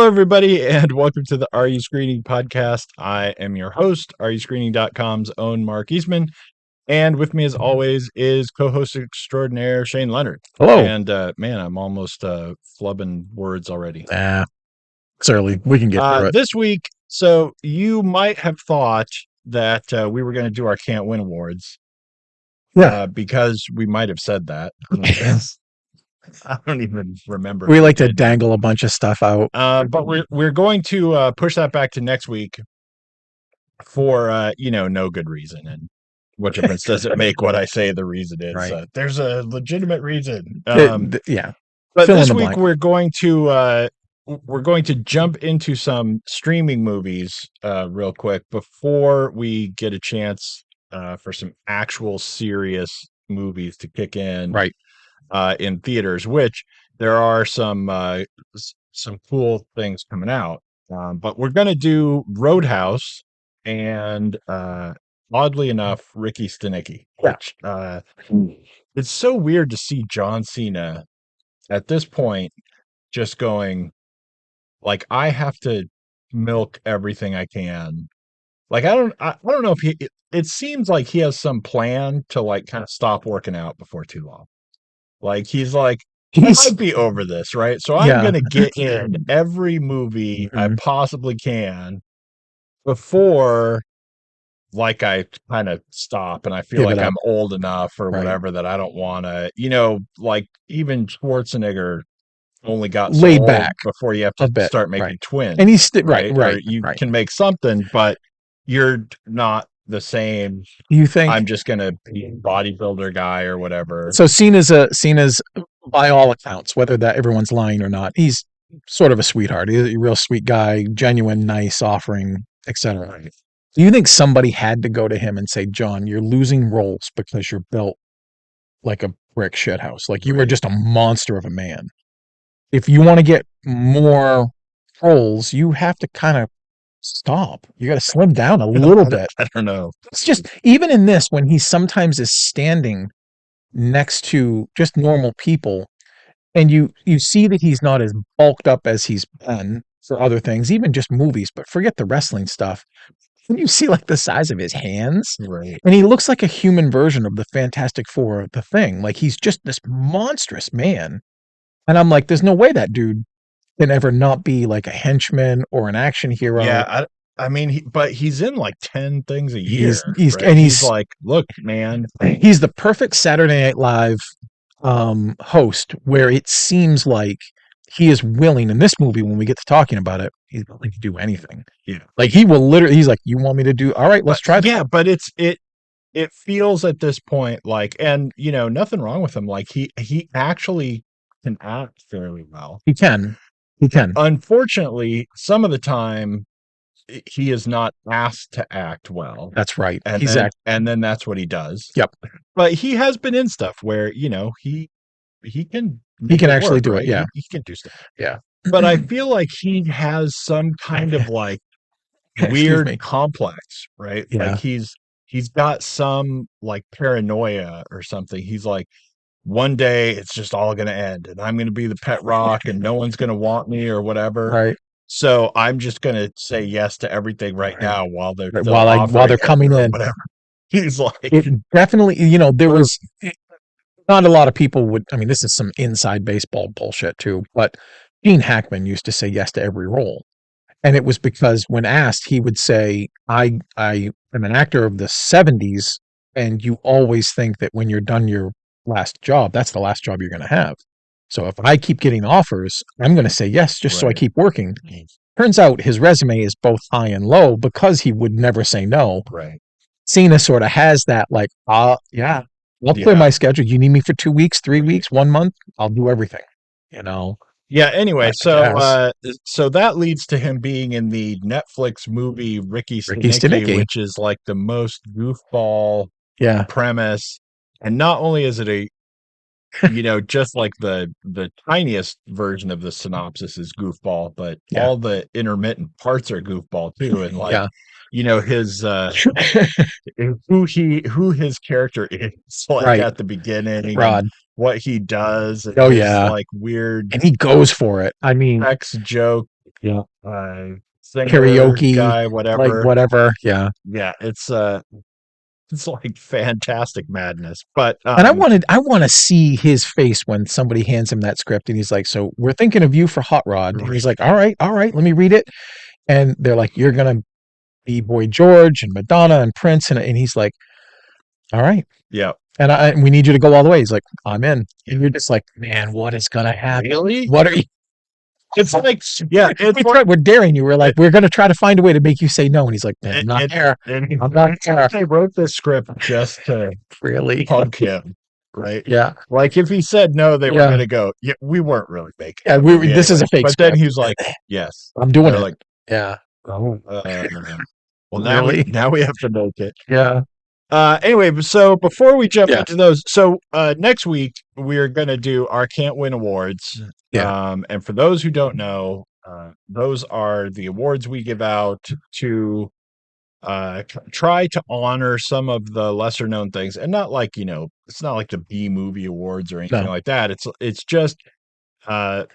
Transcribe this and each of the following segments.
Hello, everybody, and welcome to the Are You Screening podcast. I am your host, RUScreening.com's own Mark Eastman, and with me, as always, is co-host extraordinaire Shane Leonard. Hello. And man, I'm almost flubbing words already. It's early. We can get through it. This week, so you might have thought that we were going to do our Can't Win Awards. Yeah. Because we might have said that. I don't even remember. We like to dangle a bunch of stuff out. But we're going to push that back to next week for no good reason. And what difference does it make what I say the reason is? Right. There's a legitimate reason. Yeah. But this week we're going to jump into some streaming movies real quick before we get a chance for some actual serious movies to kick in. Right. In theaters, which there are some cool things coming out. But we're going to do Roadhouse and oddly enough, Ricky Stanicky, which it's so weird to see John Cena at this point just going like, I have to milk everything I can. Like, I don't know if it seems like he has some plan to like kind of stop working out before too long. Like, he's like, I might be over this, right? So I'm going to get in every movie I possibly can before, like, I kind of stop and I feel like I'm old enough or whatever that I don't want to, like, even Schwarzenegger only got laid so back before you have to start making twins. And he's right. Or you can make something, but you're not the same. You think I'm just gonna be a bodybuilder guy or whatever. So Cena's by all accounts, whether that everyone's lying or not, he's sort of a sweetheart. He's a real sweet guy, genuine, nice, offering, etc. Right. Do you think somebody had to go to him and say, John, you're losing roles because you're built like a brick shithouse, like you were just a monster of a man? If you want to get more roles, you have to kind of stop. You got to slim down a little bit. I don't know. It's just, even in this, when he sometimes is standing next to just normal people, and you see that he's not as bulked up as he's been for other things, even just movies, but forget the wrestling stuff. When you see like the size of his hands, right, and he looks like a human version of the Fantastic Four, the Thing. Like, he's just this monstrous man. And I'm like, there's no way that dude can ever not be like a henchman or an action hero. Yeah, I mean, but he's in like 10 things a year. He's like, look, man, he's the perfect Saturday Night Live host, where it seems like he is willing in this movie, when we get to talking about it, he's willing to do anything. Yeah, like he will literally. He's like, you want me to do? All right, let's try that. Yeah, but it feels at this point like, and nothing wrong with him. Like he actually can act fairly well. He can. Unfortunately, some of the time he is not asked to act well. That's right. And then that's what he does. Yep. But he has been in stuff where he can actually do it. Yeah, he can do stuff. Yeah. But I feel like he has some kind of like weird complex, right? Yeah. Like he's got some like paranoia or something. He's like, one day it's just all going to end and I'm going to be the pet rock and no one's going to want me or whatever. Right. So I'm just going to say yes to everything right now while they're while they're coming in. Whatever. He's like, it definitely, there was not a lot of people would. I mean, this is some inside baseball bullshit too, but Gene Hackman used to say yes to every role. And it was because when asked, he would say, I am an actor of the 70s, and you always think that when you're done your last job, that's the last job you're going to have. So if I keep getting offers, I'm going to say yes, just so I keep working. Turns out his resume is both high and low because he would never say no. Right. Cena sort of has that, like, yeah, I'll clear my schedule. You need me for 2 weeks, 3 weeks, 1 month, I'll do everything, Yeah, anyway, so that leads to him being in the Netflix movie Ricky Stanicky, which is like the most goofball premise. And not only is it a just like the tiniest version of the synopsis is goofball, but all the intermittent parts are goofball too. And like his who his character is like at the beginning, Rod, what he does, like weird, and he goes for it. I mean, sex joke Yeah. singer Karaoke, guy, like whatever. whatever. Yeah. Yeah, it's like fantastic madness. But And I want to see his face when somebody hands him that script and he's like, "So we're thinking of you for Hot Rod." And he's like, all right, let me read it." And they're like, "You're gonna be Boy George and Madonna and Prince," and he's like, "All right." yeah, And we need you to go all the way. He's like, "I'm in." And you're just like, "Man, what is gonna happen? really? What are you?" It's like yeah, it's like We're daring you. We're like, it, we're gonna try to find a way to make you say no. And he's like, "Man, I'm it, not it, there. and I'm not there." they wrote this script just to Really? punk him, right? Yeah. Like if he said no, they were Yeah. gonna go. Yeah, we weren't really making Yeah. that movie This is anyway. a fake But then script. he was like, yes. I'm doing They're it. like, Yeah. Oh, well, really? now we have to make it. Yeah. Anyway, so before we jump Yeah. into those, so next week we're gonna do our Can't Win Awards. Yeah. And for those who don't know, those are the awards we give out to try to honor some of the lesser known things, and not like it's not like the B movie awards or anything No, like that. It's just uh,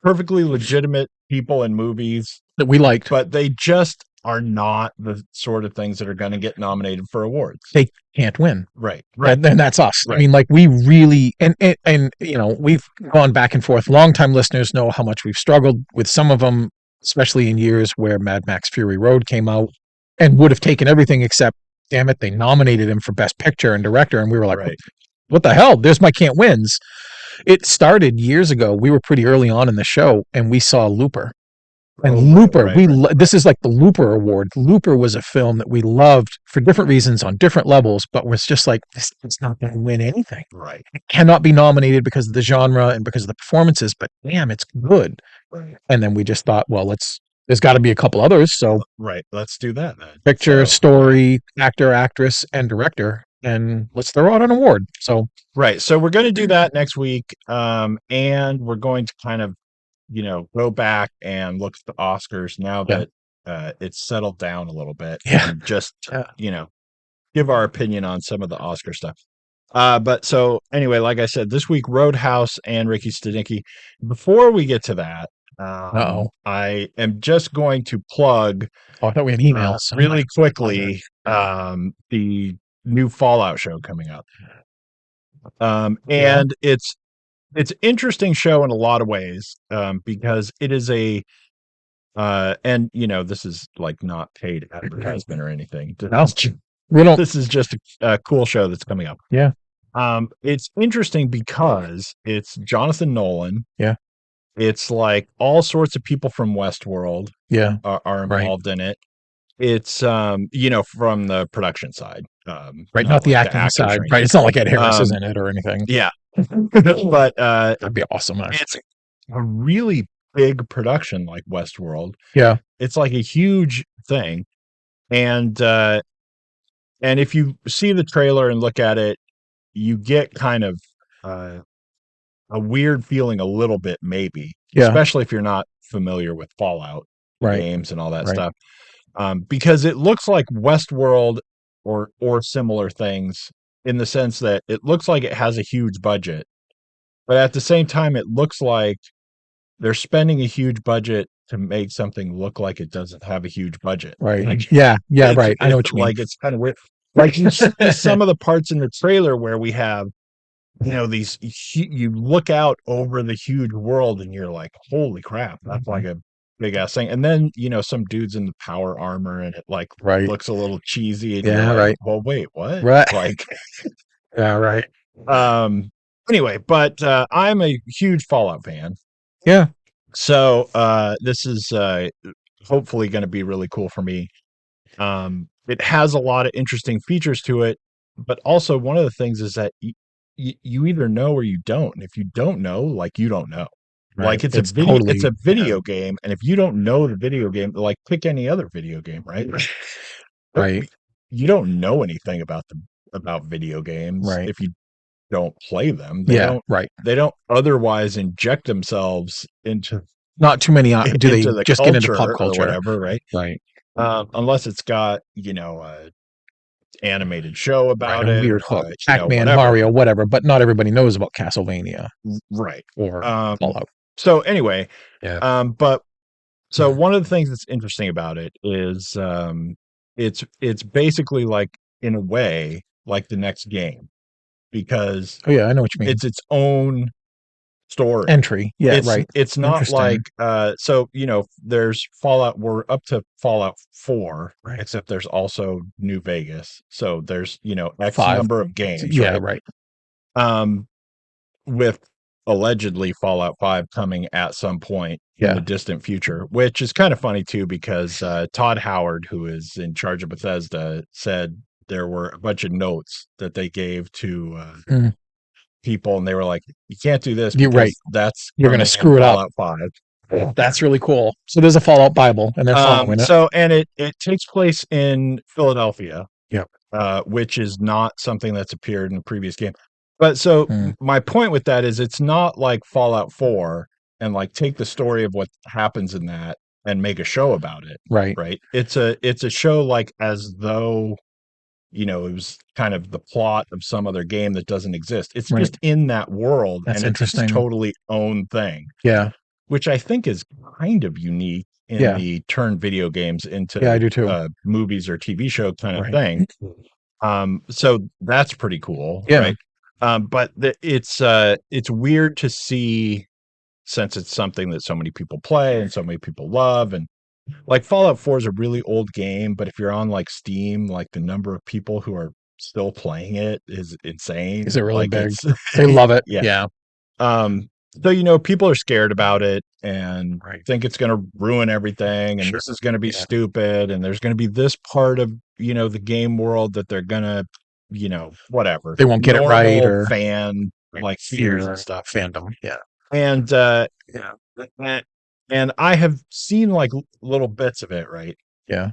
perfectly legitimate people in movies, that we liked. but they just are not the sort of things that are going to get nominated for awards. They can't win. Right, right, And that's us. I right, mean, like we really, and we've gone back and forth. Longtime listeners know how much we've struggled with some of them, especially in years where Mad Max Fury Road came out and would have taken everything except, damn it, they nominated him for Best Picture and Director, and we were like, right. what the hell? There's my can't wins. It started years ago. We were pretty early on in the show, and we saw Looper. And Oh, Looper, right, right. this is like the Looper Award. Looper was a film that we loved for different reasons on different levels, but was just like, this is not going to win anything. Right, It cannot be nominated because of the genre and because of the performances, but damn, it's good. right, And then we just thought, well, there's got to be a couple others. So right. Let's do that then. picture, So, story, actor, actress, and director, and let's throw out an award. So right. So we're going to do that next week, and we're going to kind of go back and look at the Oscars now yeah, that it's settled down a little bit, yeah, and just yeah. give our opinion on some of the Oscar stuff. But so anyway, like I said, this week Roadhouse and Ricky Stanicky. Before we get to that, Uh-oh. I am just going to plug Oh, I thought we had emails. really quickly the new Fallout show coming up. Yeah, And it's interesting show in a lot of ways, because it is a and this is like not paid advertisement or anything. no, we don't. This is just a cool show that's coming up. Yeah, It's interesting because it's Jonathan Nolan. yeah, It's like all sorts of people from Westworld yeah. are Right, involved in it. It's from the production side, right. not Not the like the acting actors side. or Right. anything. It's not like Ed Harris is Um, in it or anything. yeah, but That'd be awesome. Actually. it's a really big production like Westworld. Yeah, It's like a huge thing, and if you see the trailer and look at it, you get kind of uh, a weird feeling a little bit, maybe, yeah. especially if you're not familiar with Fallout Right, games and all that right, stuff, because it looks like Westworld or similar things in the sense that it looks like it has a huge budget, but at the same time, it looks like they're spending a huge budget to make something look like it doesn't have a huge budget. right. Like Yeah, yeah. Right. I know what you mean. like it's kind of weird. Like you see some of the parts in the trailer where we have these you look out over the huge world and you're like, holy crap, that's like a big ass thing. And then some dudes in the power armor and it like Right. looks a little cheesy and you're Yeah. like, Right. well, wait, what? Right. Like Yeah. Right. um anyway, but I'm a huge Fallout fan. Yeah. So this is hopefully going to be really cool for me. It has a lot of interesting features to it, but also one of the things is that you either know or you don't. And if you don't know, like you don't know. Right. Like it's It's it's totally. a video game, and if you don't know the video game, like pick any other video game, right? But Right. you don't know anything about video games Right. if you don't play them. Yeah. Right. They don't otherwise inject themselves into Not too many. Do they into the just get into pop culture or culture? whatever, right? Right. Unless it's got a animated show Right. about A it, weird hook. Pac-Man, whatever. Mario, whatever. But not everybody knows about Castlevania Right. or Um, Fallout. so anyway, Yeah. but So one of the things that's interesting about it is it's basically like in a way like the next game because Oh yeah, I know what you mean. it's its own story. Entry. Yeah, right. It's not like Interesting. so there's Fallout, we're up to Fallout 4, Right. except there's also New Vegas. So there's, X 5. number of games, Yeah, right? right. Um with allegedly Fallout 5 coming at some point in the Yeah. distant future, which is kind of funny too, because Todd Howard, who is in charge of Bethesda, said there were a bunch of notes that they gave to Mm. people, and they were like, "You can't do this You're right. because that's You're gonna coming in screw it up. Fallout 5." That's really cool. So there's a Fallout Bible, and they're following it. So and it takes place in Philadelphia, Yep. which is not something that's appeared in the previous game. But so Mm. my point with that is it's not like Fallout 4 and like take the story of what happens in that and make a show about it, Right. right? It's a show like as though, it was kind of the plot of some other game that doesn't exist. It's Right. just in that world That's and it's its interesting. totally own thing, Yeah. which I think is kind of unique in Yeah. the turn video games Yeah, I into do too. movies or TV show kind of Right. thing. So that's pretty cool, Yeah. right? But it's weird to see since it's something that so many people play and so many people love, and like Fallout 4 is a really old game, but if you're on like Steam, like the number of people who are still playing it is Is insane. it really Like big? it's They love it. yeah. Yeah. Um, so people are scared about it and Right. think it's going to ruin everything, and Sure. this is going to be Yeah. stupid, and there's going to be this part of the game world that they're going to whatever They won't get it right normal or fan like fears and fear stuff. fandom. Yeah. And Yeah. and and I have seen like little bits of it, right? Yeah.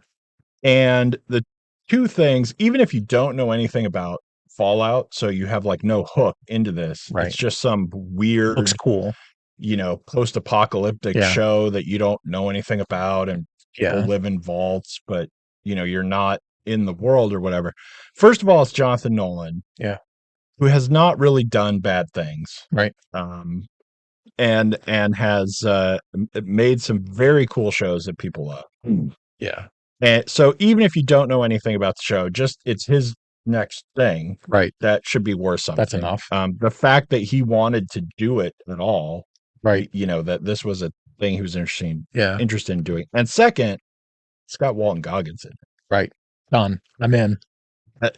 And the two things, even if you don't know anything about Fallout, so you have like no hook into this, it's Right. just some Looks weird, cool. post-apocalyptic Yeah. show that you don't know anything about, and people Yeah. live in vaults, but you're not in the world or whatever. First of all, it's Jonathan Nolan, Yeah. who has not really done bad things. Right. Um, and has made some very cool shows that people love. Yeah. And so even if you don't know anything about the show, just it's his next thing, Right. that should be worth That's something. enough. The fact that he wanted to do it at all, Right. that this was a thing he was Yeah. interested in doing. And second, it's got Walton Goggins in it. Right. Done. I'm in.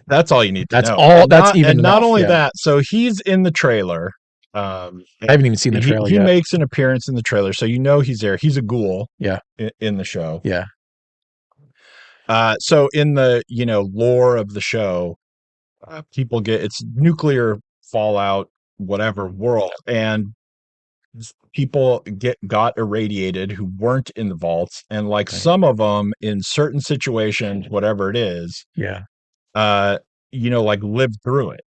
That's all you need to That's know. all. And That's not even enough. only Yeah. that, so he's in the trailer. I haven't even seen the trailer He yet. makes an appearance in the trailer, so he's there. He's a ghoul. Yeah. In the show. Yeah. So in the lore of the show, people get it's nuclear fallout, whatever world, and people got irradiated who weren't in the vaults, and like Right. some of them in certain situations, whatever it is, Yeah. like lived through it.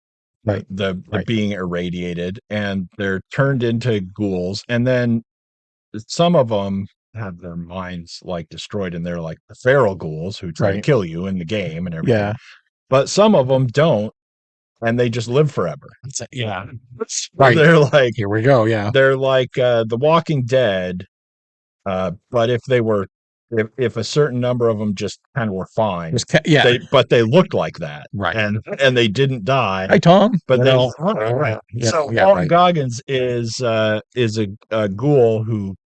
Right. The Right. being irradiated, and they're turned into ghouls, and then some of them have their minds like destroyed, and they're like the feral ghouls who try to Right. kill you in the game and everything. Yeah. But some of them don't, and they just live forever. Yeah. Right. Here we go. Yeah. They're like The Walking Dead, but if a certain number of them just kind of were fine, Yeah. they looked like that, Right. and they didn't die. Hi, Tom. But You they know, so yeah. Walton Right. Goggins is a ghoul who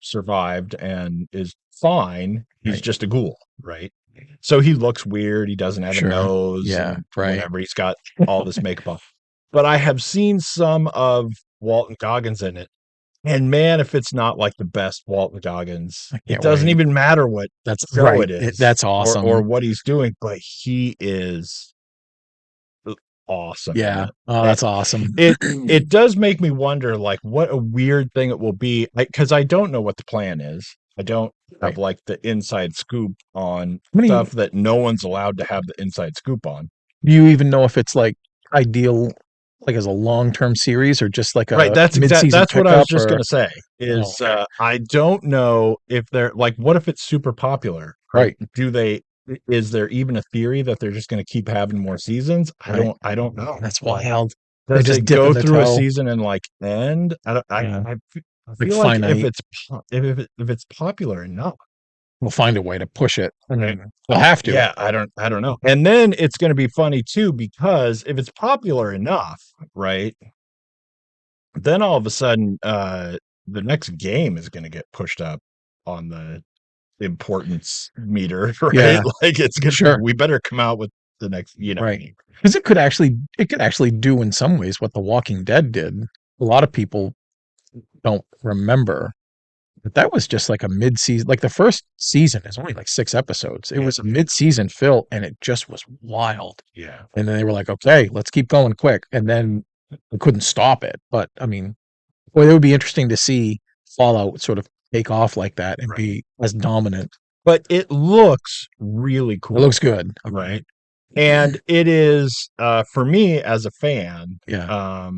survived and is fine. He's Right. just a ghoul, right? So he looks weird. He doesn't have Sure. a nose. Yeah. And Right. whatever. He's got all this makeup on. But I have seen some of Walton Goggins in it. And man, if it's not like the best Walton Goggins, I it can't doesn't wait. even matter what That's show right. it is. That's awesome. Or what he's doing, but he is awesome. Yeah. Oh, that's awesome. It does make me wonder, like, what a weird thing it will be, because I don't know what the plan is. I don't have Right. like the inside scoop on Many- stuff that no one's allowed to have the inside scoop on. Do you even know if it's like ideal, like as a long-term series or just like a Right, that's mid-season what I was pickup just or- gonna say. Is okay. I don't know if they're like, what if it's super popular? Right. Is there even a theory that they're just gonna keep having more seasons? Right. I don't know. That's wild. Does just it dipping go the through a toe. season and like end? I don't. Yeah. I like feel like finite. if it's popular enough, We'll find a way to push it. I mean, we'll have to. yeah, I don't know. And then it's going to be funny too because if it's popular enough, right? Then all of a sudden, the next game is going to get pushed up on the importance meter, right? Yeah, Like it's gonna, sure. we better come out with the next, you know. Right. Because it could actually do in some ways what The Walking Dead did. A lot of people don't remember, but that was just like a mid-season. Like the first season is only like 6 episodes. It Yeah, was a mid-season fill, and it just was wild. yeah, And then they were like, "Okay, let's keep going quick." And then they couldn't stop it. But I mean, boy, it would be interesting to see Fallout sort of take off like that and right. be as dominant. But it looks really It looks cool, good. Okay. right? And it is, for me as a fan, Yeah.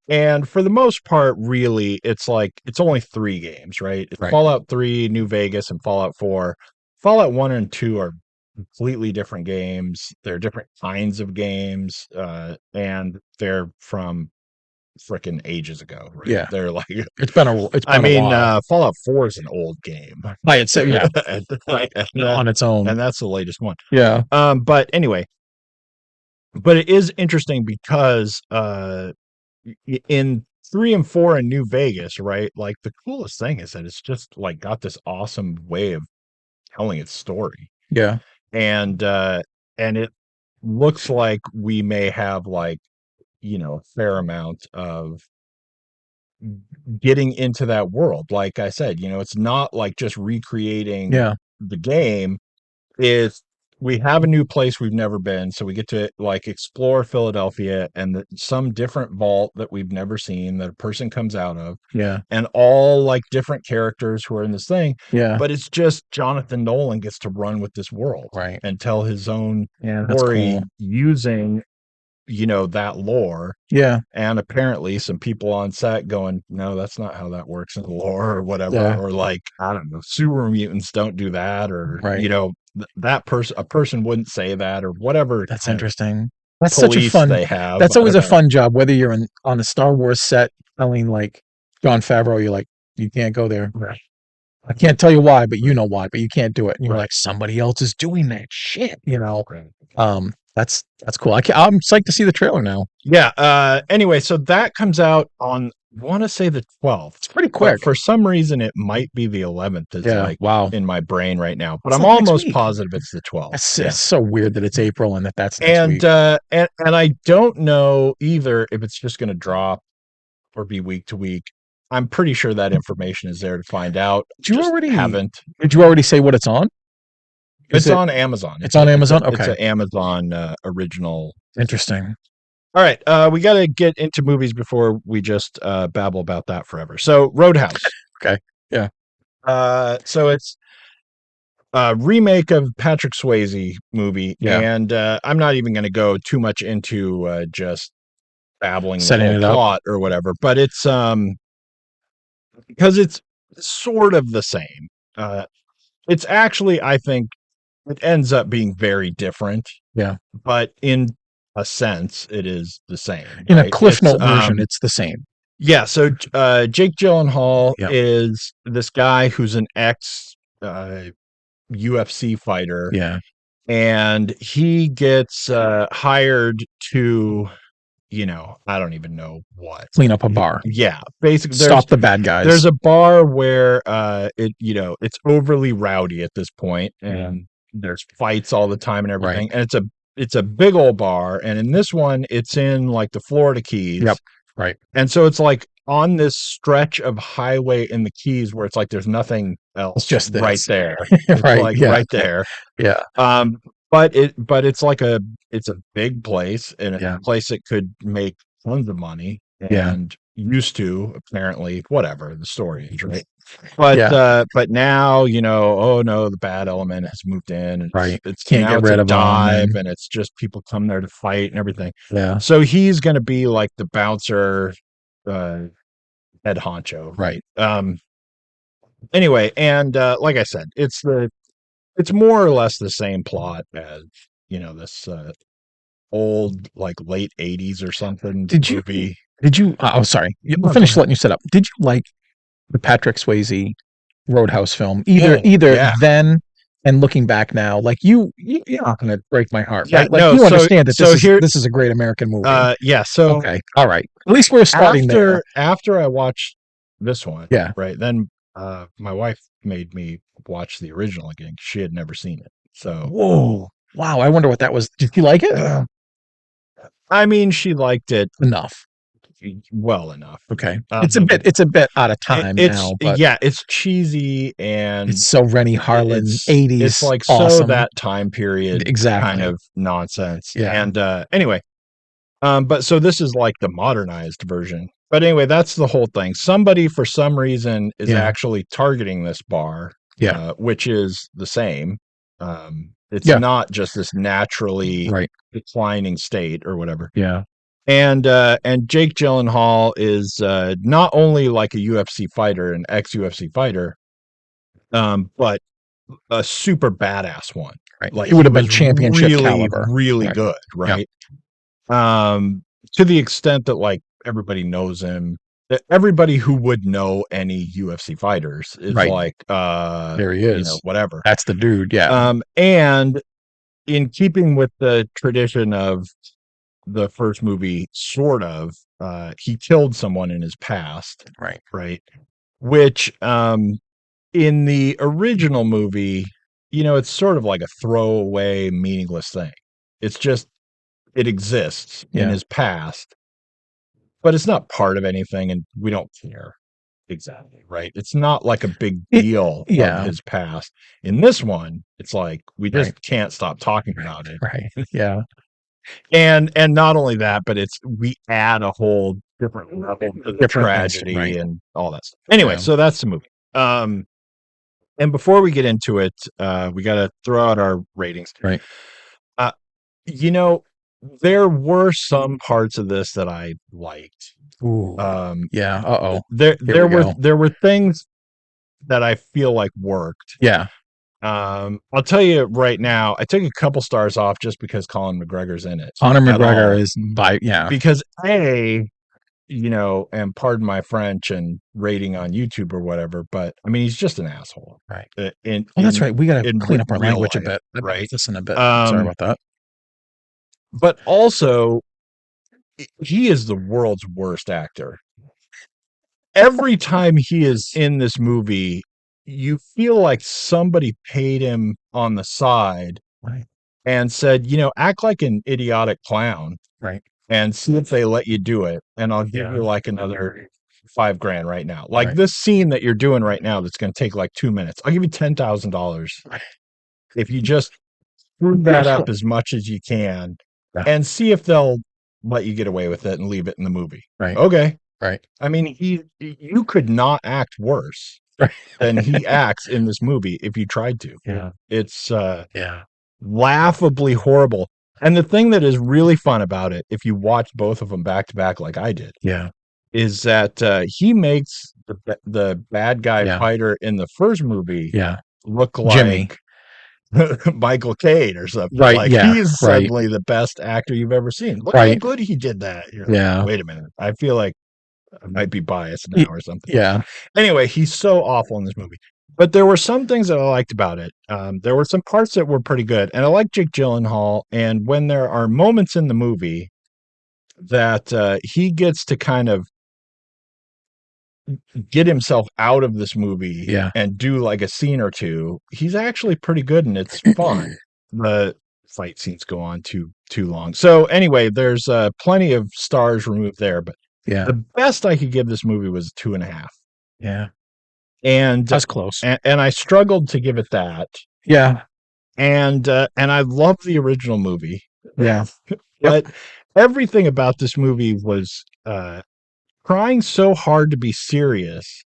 and for the most part, really, it's like it's only 3 games, right? It's Right. Fallout 3, New Vegas, and Fallout 4. Fallout 1 and 2 are completely different games. They're different kinds of games, and they're from frickin' ages ago, right? Yeah. They're like It's I been a mean, while. Fallout 4 is an old game. By itself, yeah. And Right. and that On its own. and that's the latest one. Yeah. But anyway, but it is interesting because, in 3 and 4 in New Vegas, right, like, the coolest thing is that it's just, like, got this awesome way of telling its story, Yeah. and, it looks like we may have, like, a fair amount of getting into that world. Like I said, it's not like just recreating Yeah. the game. Is we have a new place we've never been, so we get to like explore Philadelphia and some different vault that we've never seen that a person comes out of, Yeah. and all like different characters who are in this thing. Yeah. But it's just Jonathan Nolan gets to run with this world Right. and tell his own Yeah, that's story cool. using that lore. Yeah. And apparently some people on set going, no, that's not how that works in the lore or whatever. Yeah. Or like, I don't know, sewer mutants don't do that. Or, Right. that person, a person wouldn't say that or whatever That's kind of interesting. That's such a police fun they have. that's I always don't a know. fun job, whether you're on a Star Wars set telling, like, Jon Favreau, you're like, "You can't go there. Right. I can't tell you why, but you know why, but you can't do it." And you're Right. like, "Somebody else is doing that shit," you know? Right. That's cool. I'm psyched to see the trailer now. Yeah. Anyway, so that comes out on, I want to say the 12th, It's pretty but quick. for some reason it might be the 11th. It's Yeah, like wow. in my brain right now, but It's I'm like next almost week. positive it's the 12th. Yeah. It's so weird that it's April and that's next And week. and I don't know either if it's just going to drop or be week to week. I'm pretty sure that information is there to find out. Did you Just already haven't. did you already say what it's on? Is It's it on Amazon. it's on Amazon? It's Okay. an Amazon original. Interesting. All right, we got to get into movies before we just babble about that forever. So Roadhouse. Okay. Yeah. So it's a remake of Patrick Swayze movie, Yeah. and I'm not even going to go too much into just babbling the Setting whole it up. plot or whatever, but it's because it's sort of the same. It's actually, I think, it ends up being very different, Yeah. but in a sense, it is the same. In a Right? Cliff Note version, it's the same. Yeah. So Jake Gyllenhaal Yeah. is this guy who's an ex UFC fighter, Yeah. and he gets hired to, I don't even know what. Clean up a bar. Yeah, basically, Stop the bad guys. there's a bar where it's overly rowdy at this point, and there's fights all the time and everything, Right. and it's a big old bar, and in this one, it's in like the Florida Keys. Yep. Right. And so it's like on this stretch of highway in the Keys where it's like there's nothing else, It's just this. right there. It's Right. like Yeah. right there. Yeah. But it's like it's a big place, and it's Yeah. a place that could make tons of money Yeah. and used to, apparently, whatever the story is, right? But Yeah. but now, oh no, the bad element has moved in, and Right. it's Can't now get it's rid a of 'em dive, and and it's just people come there to fight and everything. yeah. So he's gonna be like the bouncer, uh, head honcho. Right. Anyway, and like I said, it's more or less the same plot as this old like late 80s or something Did you movie. sorry. No, I'll go finish ahead. letting you set up. Did you like the Patrick Swayze Roadhouse film. Oh, Either yeah. then and looking back now, like you're not going to break my heart, Yeah, right? Like no, you so understand that so here this is a great American movie. yeah, so Okay, all right. At least we're starting there. after I watched this one, Yeah. right, then my wife made me watch the original again. She had never seen it. So, Whoa. Wow. I wonder what that was. Did you like it? I mean, she liked it Enough. well enough. Okay. Um, It's a bit out of time it's now, but yeah, it's cheesy and it's so Rennie Harlan it's 80s like so awesome. that time period kind Exactly. of nonsense. Yeah. And anyway, but so this is like the modernized version. But anyway, that's the whole thing. Somebody for some reason is Yeah. actually targeting this bar, Yeah. which is the same. It's Yeah. not just this naturally Right. declining state or whatever. Yeah. And Jake Gyllenhaal is not only like a UFC fighter, an ex UFC fighter, but a super badass one. Right. Like It would he have been was championship really, caliber. really Right. good, Yeah. right? To the extent that like everybody knows him, that everybody who would know any UFC fighters is Right. like, There he is. whatever. That's the dude. Yeah. And in keeping with the tradition of the first movie, sort of, he killed someone in his past, Right. right? Which, in the original movie, it's sort of like a throwaway, meaningless thing. It's just it exists in Yeah. his past, but it's not part of anything, and we don't care exactly, right? It's not like a big It, deal of yeah. his past. In this one, it's like we just Right. can't stop talking about it. Right. Yeah. And not only that, but it's we add a whole different level to the Different ins tragedy right. and all that stuff. Anyway, Yeah. so that's the movie. And before we get into it, we got to throw out our ratings. Right. Uh, you know, there were some parts of this that I liked. Ooh. Um, Yeah. Uh-oh. there Here we there were go. there were things that I feel like worked. Yeah. I'll tell you right now, I took a couple stars off just because Colin McGregor's in it Conor at all. McGregor is by yeah. Because and pardon my French and rating on YouTube or whatever, but I mean, he's just an asshole. Right. In Oh, that's right. We got to in clean up our real language a life, bit about right? this in a bit. Sorry Um, about that. but also he is the world's worst actor. Every time he is in this movie, you feel like somebody paid him on the side Right. and said, act like an idiotic clown Right. and see if they let you do it. And I'll give Yeah. you like another $5,000 right now. Like Right. this scene that you're doing right now, that's going to take like 2 minutes. I'll give you $10,000 if you just screw that up as much as you can Yeah. and see if they'll let you get away with it and leave it in the movie. Right. Okay. Right. I mean, you could not act worse Right. than he acts in this movie if you tried to. Yeah. It's Yeah. laughably horrible. And the thing that is really fun about it, if you watch both of them back to back like I did, Yeah. is that he makes the bad guy Yeah. fighter in the first movie Yeah. look Jimmy. like Michael Caine or something. Right. Like Yeah. he's Right. suddenly the best actor you've ever seen. Look how Right. good he did that. You're like, Yeah. wait a minute. I feel like I might be biased now Y- or something. Yeah. Anyway, he's so awful in this movie. But there were some things that I liked about it. There were some parts that were pretty good. And I like Jake Gyllenhaal. And when there are moments in the movie that he gets to kind of get himself out of this movie Yeah. and do like a scene or two, he's actually pretty good and it's fun. The fight scenes go on too long. So anyway, there's plenty of stars removed there, but Yeah. the best I could give this movie was 2.5. Yeah. And That's close. and I struggled to give it that. Yeah. And I love the original movie. Yeah. But everything about this movie was trying so hard to be serious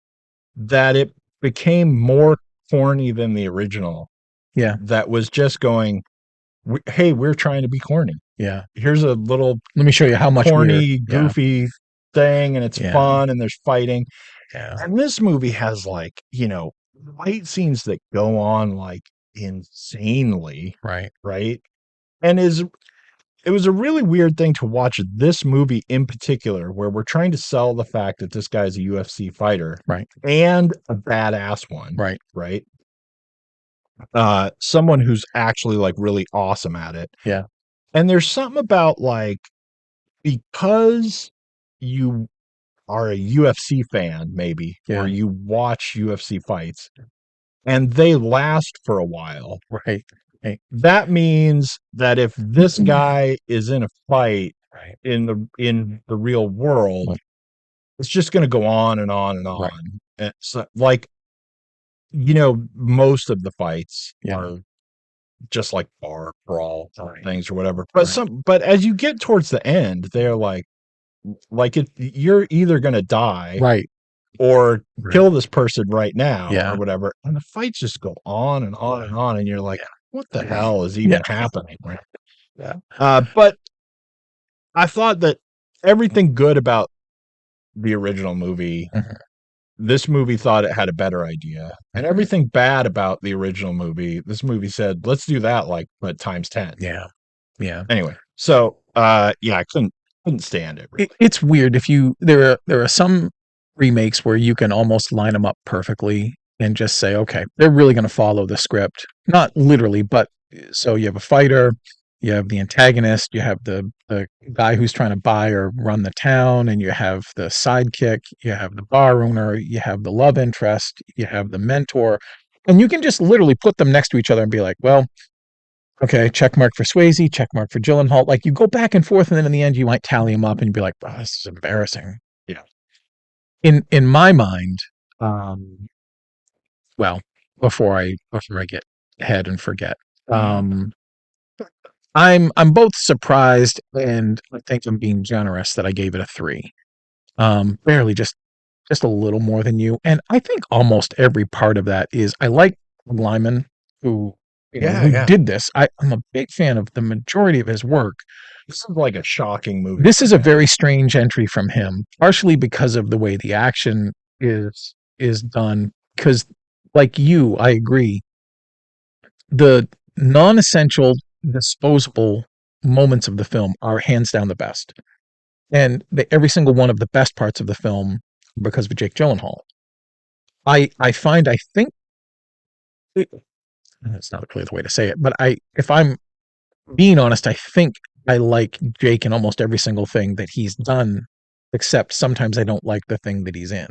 that it became more corny than the original. Yeah. That was just going, hey, we're trying to be corny. Yeah. Here's a little Let me show you how much corny, we're goofy thing, and it's Yeah. fun, and there's fighting. Yeah. And this movie has like, fight scenes that go on like insanely, Right. right? And is it was a really weird thing to watch this movie in particular, where we're trying to sell the fact that this guy's a UFC fighter Right. and a badass one, Right. right? Someone who's actually like really awesome at it. Yeah. And there's something about like because you are a UFC fan, maybe, or Yeah. you watch UFC fights and they last for a while, Right. Right. that means that if this guy is in a fight Right. in the real world, Right. it's just going to go on and on and Right. on. And so, like, most of the fights Yeah. are just like bar brawl Right. things or whatever. But Right. but as you get towards the end, they're like if you're either going to die Right. or Right. kill this person right now or Yeah. whatever, and the fights just go on and on and on, and you're like, Yeah. what the hell is Yeah. even happening? Right? Yeah. But I thought that everything good about the original movie, Mhm. this movie thought it had a better idea. And everything bad about the original movie, this movie said, let's do that like but times 10. Yeah. Yeah. Anyway, so yeah, I couldn't stand it really. It's weird if you there are some remakes where you can almost line them up perfectly and just say, okay, they're really going to follow the script, not literally, but so you have a fighter, you have the antagonist, you have the guy who's trying to buy or run the town, and you have the sidekick, you have the bar owner, you have the love interest, you have the mentor, and you can just literally put them next to each other and be like, well, okay, check mark for Swayze, check mark for Gyllenhaal. Like you go back and forth, and then in the end, you might tally them up, and you'd be like, "Oh, this is embarrassing." Yeah. In my mind, um, well, before I get ahead and forget, um, I'm both surprised and I think I'm being generous that I gave it a 3. Barely, just a little more than you, and I think almost every part of that is I like Lyman, who Yeah, who yeah. did this. I'm a big fan of the majority of his work. This is like a shocking movie This for is a him. very strange entry from him, partially because of the way the action is done. Because, like you, I agree. The non-essential, disposable moments of the film are hands down the best, and every single one of the best parts of the film because of Jake Gyllenhaal. I find I think that's not really the way to say it, but if I'm being honest, I think I like Jake in almost every single thing that he's done, except sometimes I don't like the thing that he's in.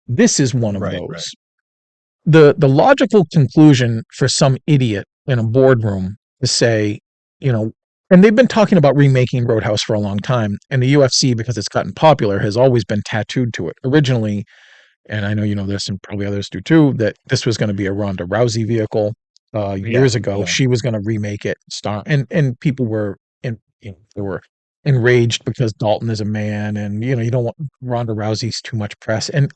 This is one of Right, right. those. The logical conclusion for some idiot in a boardroom to say, you know, and they've been talking about remaking Roadhouse for a long time, and the UFC, because it's gotten popular, has always been tattooed to it. Originally, and I know you know this, and probably others do too, that this was going to be a Ronda Rousey vehicle. Yeah, Years ago, yeah. she was going to remake it, and people were they were enraged because Dalton is a man, and you don't want Ronda Rousey's too much press. And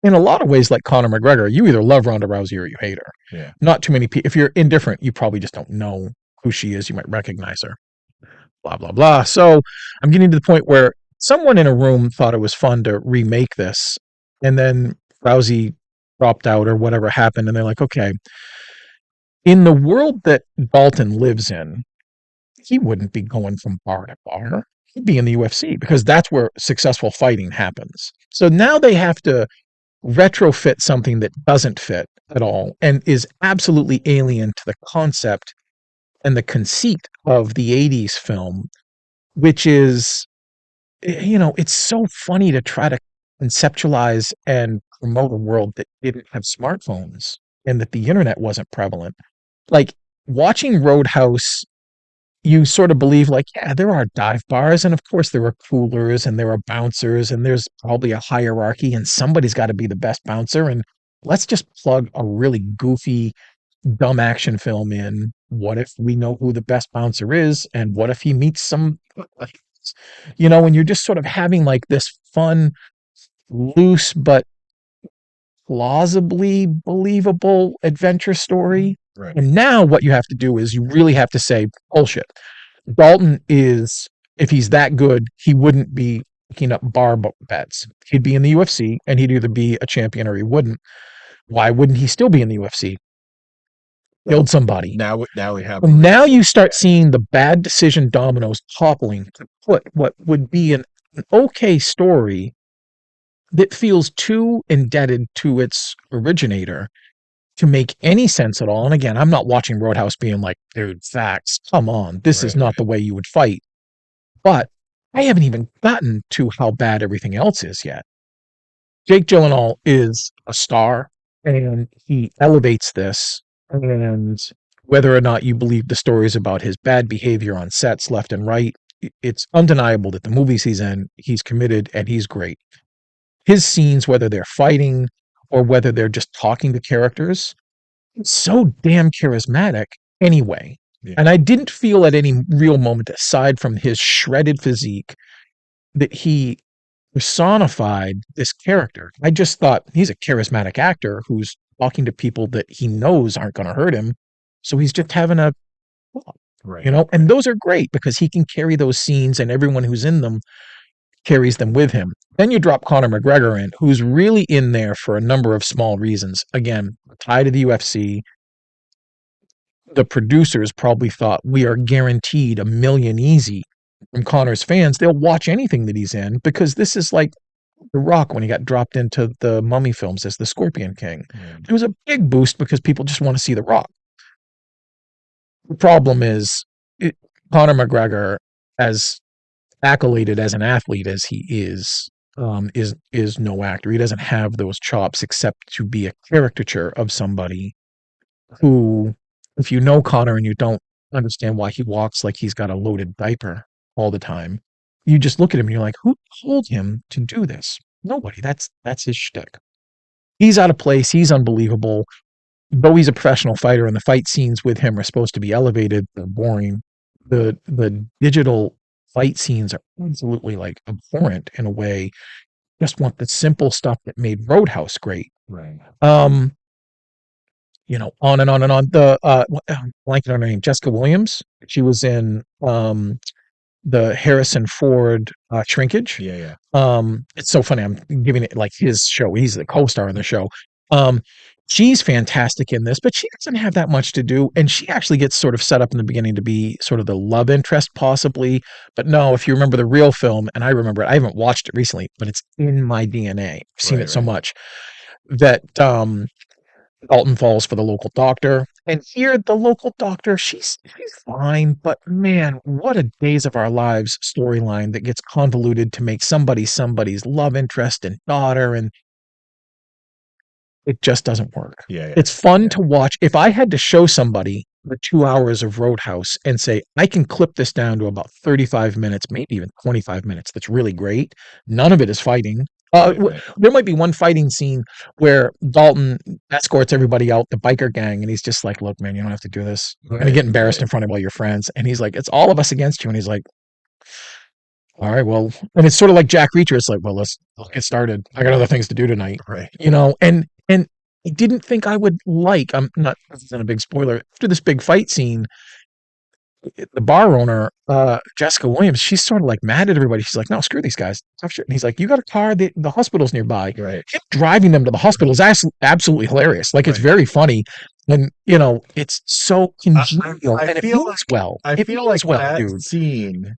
in a lot of ways, like Conor McGregor, you either love Ronda Rousey or you hate her. Yeah. Not too many people. If you're indifferent, you probably just don't know who she is. You might recognize her. Blah blah blah. So I'm getting to the point where someone in a room thought it was fun to remake this, and then Rousey dropped out or whatever happened, and they're like, okay, in the world that Dalton lives in, he wouldn't be going from bar to bar. He'd be in the UFC because that's where successful fighting happens. So now they have to retrofit something that doesn't fit at all and is absolutely alien to the concept and the conceit of the 80s film, which is, it's so funny to try to conceptualize and promote a world that didn't have smartphones and that the internet wasn't prevalent. Like watching Roadhouse, you sort of believe like, yeah, there are dive bars, and of course there are coolers and there are bouncers, and there's probably a hierarchy, and somebody's got to be the best bouncer. And let's just plug a really goofy, dumb action film in. What if we know who the best bouncer is? And what if he meets some, and you're just sort of having like this fun, loose, but plausibly believable adventure story. Right. And now what you have to do is you really have to say, bullshit. Dalton is, if he's that good, he wouldn't be picking up bar bets. He'd be in the UFC and he'd either be a champion or he wouldn't. Why wouldn't he still be in the UFC? killed somebody. Now we have a And now reason. you start seeing the bad decision dominoes toppling to put what would be an okay story that feels too indebted to its originator to make any sense at all. And again, I'm not watching Roadhouse being like, dude, facts, come on, this is Right, not the way you would fight. But I haven't even gotten to how bad everything else is yet. Jake Gyllenhaal is a star and he elevates this. And whether or not you believe the stories about his bad behavior on sets left and right, it's undeniable that the movies he's in, he's committed and he's great. His scenes, whether they're fighting or whether they're just talking to characters, it's so damn charismatic anyway. yeah. And I didn't feel at any real moment, aside from his shredded physique, that he personified this character. I just thought he's a charismatic actor who's talking to people that he knows aren't going to hurt him. So he's just having a, Right. you know, and those are great because he can carry those scenes and everyone who's in them carries them with him. Then you drop Conor McGregor in, who's really in there for a number of small reasons. Again, tied to the UFC. The producers probably thought we are guaranteed a million easy from Conor's fans. They'll watch anything that he's in because this is like The Rock when he got dropped into the Mummy films as the Scorpion King. It was a big boost because people just want to see The Rock. The problem is, Conor McGregor, as accoladed as an athlete as he is no actor. He doesn't have those chops except to be a caricature of somebody who, if you know Connor and you don't understand why he walks like he's got a loaded diaper all the time, you just look at him and you're like, who told him to do this? Nobody. That's his shtick. He's out of place. He's unbelievable. Though he's a professional fighter and the fight scenes with him are supposed to be elevated, they're boring. The digital fight scenes are absolutely like abhorrent in a way. Just want the simple stuff that made Roadhouse great. Right. You know, on and on and on. The blanking on her name, Jessica Williams. She was in the Harrison Ford Shrinkage. Yeah. It's so funny. I'm giving it like his show. He's the co-star in the show. She's fantastic in this, but she doesn't have that much to do. And she actually gets sort of set up in the beginning to be sort of the love interest, possibly. But no, if you remember the real film, and I remember it, I haven't watched it recently, but it's in my DNA. I've seen it so much that Dalton falls for the local doctor. And here, the local doctor, she's fine, but man, what a Days of Our Lives storyline that gets convoluted to make somebody's love interest and daughter, and it just doesn't work. Yeah. It's fun to watch. If I had to show somebody the 2 hours of Roadhouse and say, I can clip this down to about 35 minutes, maybe even 25 minutes, that's really great. None of it is fighting. There might be one fighting scene where Dalton escorts everybody out, the biker gang, and he's just like, look, man, you don't have to do this. You're going to get embarrassed in front of all your friends. And he's like, it's all of us against you. And he's like, all right, well, and it's sort of like Jack Reacher. It's like, well, let's get started. I got other things to do tonight. Right. You know, and I didn't think I would like, I'm not, this isn't a big spoiler. After this big fight scene, the bar owner, Jessica Williams, she's sort of like mad at everybody. She's like, no, screw these guys. Tough shit. And he's like, you got a car, the hospital's nearby. Right. Him driving them to the hospital is absolutely hilarious. Like, it's very funny. And, you know, it's so congenial. And it feels well. I feel like that scene.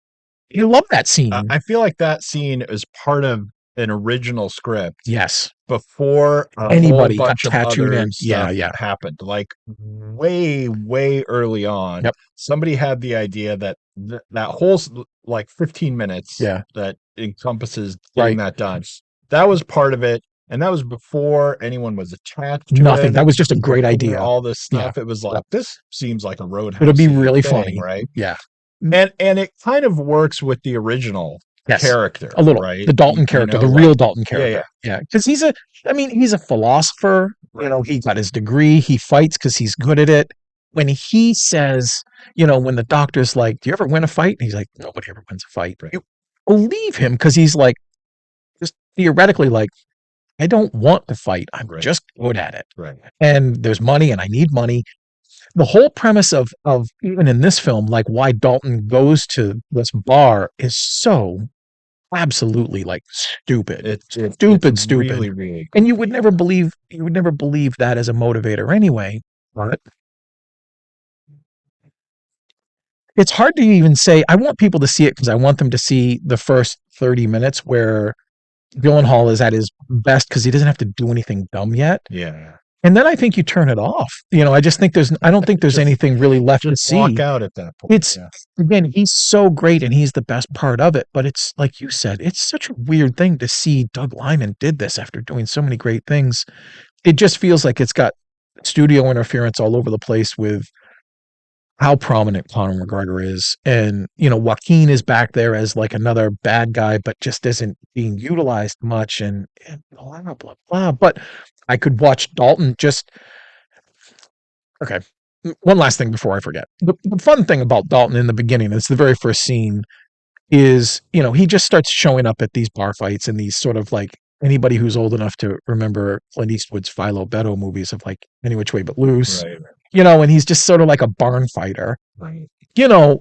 You love that scene. I feel like that scene is part of an original script. Yes. Before anybody whole got bunch of tattooed other in. stuff Yeah. happened. Like way early on. Yep. Somebody had the idea that that whole like 15 minutes that encompasses getting that done. That was part of it. And that was before anyone was attached to nothing. it. That was just a great idea. All this stuff. It was like, this seems like a Roadhouse. It'll be really funny. Right? Yeah. And it kind of works with the original character. A little. Right? The Dalton character, the real Dalton character. Yeah. Because he's a philosopher. Right. You know, he got his degree. He fights because he's good at it. When he says, you know, when the doctor's like, do you ever win a fight? And he's like, nobody ever wins a fight. Right. You believe him because he's like, just theoretically like, I don't want to fight. I'm just good at it. Right. And there's money and I need money. The whole premise of even in this film, like why Dalton goes to this bar is so absolutely like stupid. It's stupid. Really, really and you would never believe that as a motivator anyway. But it's hard to even say. I want people to see it because I want them to see the first 30 minutes where Gyllenhaal is at his best because he doesn't have to do anything dumb yet. Yeah. And then I think you turn it off. I just think I don't think there's Just anything really left to just walk see. out at that point. It's, Yeah. again, he's so great and he's the best part of it. But it's like you said, it's such a weird thing to see Doug Liman did this after doing so many great things. It just feels like it's got studio interference all over the place with how prominent Conor McGregor is. And, Joaquin is back there as like another bad guy, but just isn't being utilized much and blah, blah, blah. But I could watch Dalton just, okay. One last thing before I forget. The fun thing about Dalton in the beginning, it's the very first scene, is, he just starts showing up at these bar fights and these sort of like anybody who's old enough to remember Clint Eastwood's Philo Beto movies of like Any Which Way But Loose, Right. and he's just sort of like a barn fighter. Right. The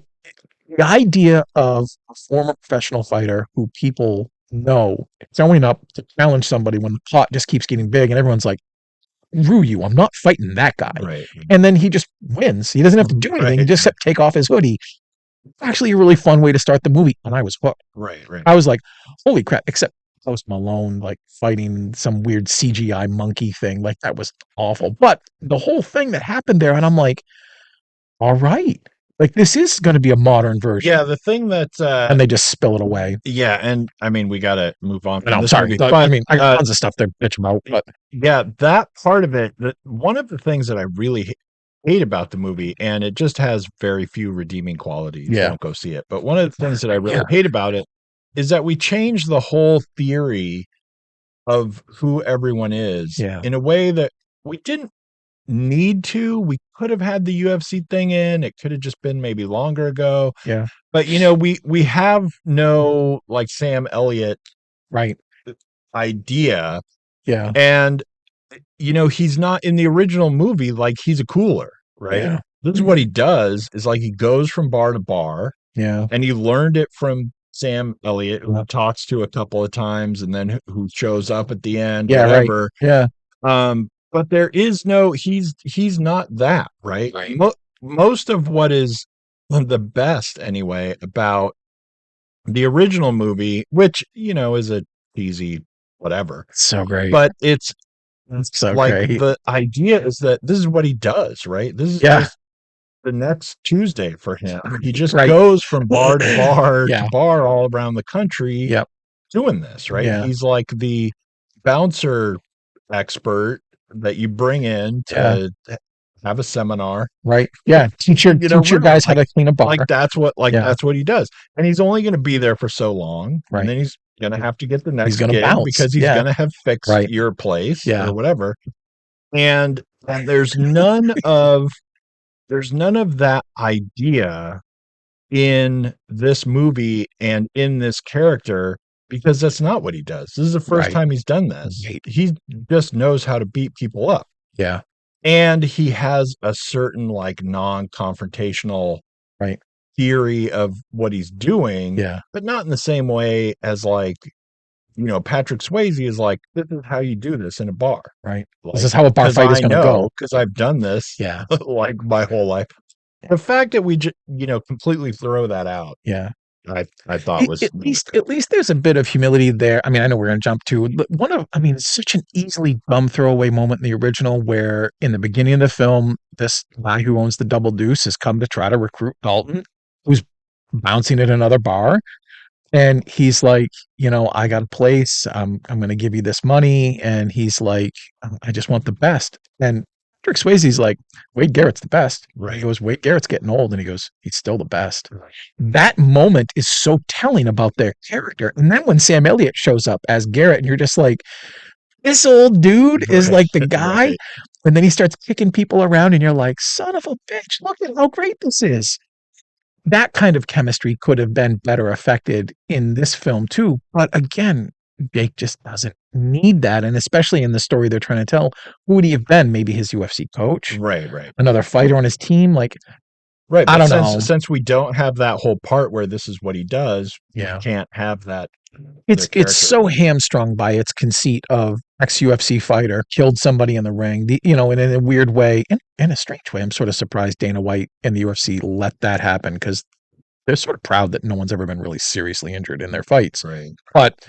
idea of a former professional fighter who people know showing up to challenge somebody when the pot just keeps getting big and everyone's like, "Rue you, I'm not fighting that guy." Right. And then he just wins. He doesn't have to do anything. He Right. just take off his hoodie. Actually, a really fun way to start the movie, and I was hooked. Right. Right. I was like, "Holy crap!" Except Post Malone like fighting some weird CGI monkey thing, like that was awful. But the whole thing that happened there, and I'm like, "All right, like this is going to be a modern version." Yeah, the thing that And they just spill it away. yeah, and I mean we gotta move on And from I'm this sorry. movie. I But mean, I got tons of stuff to bitch about, but yeah, that part of it, one of the things that I really hate about the movie, and it just has very few redeeming qualities. yeah, Don't go see it. But one of the things that I really yeah, hate about it is that we changed the whole theory of who everyone is yeah, in a way that we didn't need to. We could have had the UFC thing in. It could have just been maybe longer ago. yeah, But we have no like Sam Elliott right, idea, yeah, and he's not in the original movie, like he's a cooler, right? yeah, This is what he does is like he goes from bar to bar, yeah, and he learned it from Sam Elliott, who he talks to a couple of times and then who shows up at the end, yeah, right, whatever. yeah, But there is no he's not that, right? right. Most of what is the best anyway about the original movie, which is a cheesy whatever, So great, but it's so like great. the idea is that this is what he does, right? This is Yeah, just the next Tuesday for him. He just right. goes from bar to bar to Yeah, bar all around the country yep, doing this, right? yeah, He's like the bouncer expert that you bring in yeah, to have a seminar. right. Yeah, teach your Really, guys how to clean a bar. Yeah, that's what he does. And he's only going to be there for so long, and right. then he's going to have to get the He's next gonna gig bounce. because he's Yeah, going to have fixed right. your place Yeah, or whatever. And there's none of that idea in this movie and in this character, because that's not what he does. This is the first right, time he's done this. right. He just knows how to beat people up. Yeah, And he has a certain like non-confrontational right. theory of what he's doing, Yeah, but not in the same way as like, Patrick Swayze is like, this is how you do this in a bar. right. This Like, is how a bar because fight is I gonna go. know, because I've done this Yeah, like my whole life. The fact that we just, completely throw that out, yeah. I thought was At really least, good. there's a bit of humility there. I mean, I know we're gonna jump to, but it's such an easily dumb throwaway moment in the original where in the beginning of the film, this guy who owns the Double Deuce has come to try to recruit Dalton, who's bouncing at another bar. And he's like, I got a place. I'm going to give you this money. And he's like, I just want the best. And Patrick Swayze's like, Wade Garrett's the best. He Right. goes, Wade Garrett's getting old. And he goes, he's still the best. That moment is so telling about their character. And then when Sam Elliott shows up as Garrett, and you're just like, this old dude is Right. like the guy. Right. And then he starts kicking people around, and you're like, son of a bitch, look at how great this is. That kind of chemistry could have been better affected in this film too. But again, Jake just doesn't need that. And especially in the story they're trying to tell, who would he have been? Maybe his UFC coach, Right. Right. another fighter on his team. Like, Right, I but don't since know. since we don't have that whole part where this is what he does, we Yeah. can't have that their It's character so element. hamstrung by its conceit of ex-UFC fighter, killed somebody in the ring, and in a weird way, in a strange way, I'm sort of surprised Dana White and the UFC let that happen because they're sort of proud that no one's ever been really seriously injured in their fights. Right. But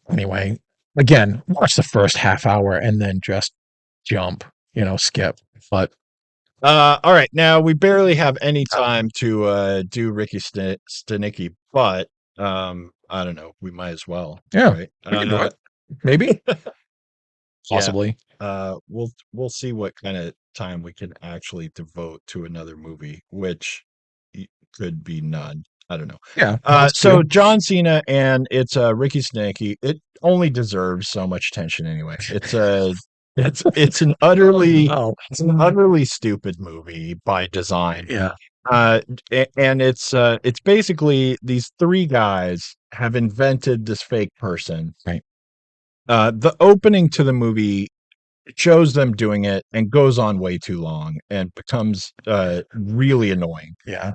anyway, again, watch the first half hour and then just jump, skip. But All right. Now we barely have any time to do Ricky Stanicky, but I don't know. We might as well, yeah, right? we can do it. Maybe, Yeah. possibly. We'll see what kind of time we can actually devote to another movie, which could be none. I don't know. Yeah, that's So true. John Cena and it's Ricky Stanicky. It only deserves so much attention anyway. It's an utterly Oh, it's an utterly stupid movie by design. yeah, And it's basically these three guys have invented this fake person. right. The opening to the movie shows them doing it and goes on way too long and becomes really annoying. Yeah,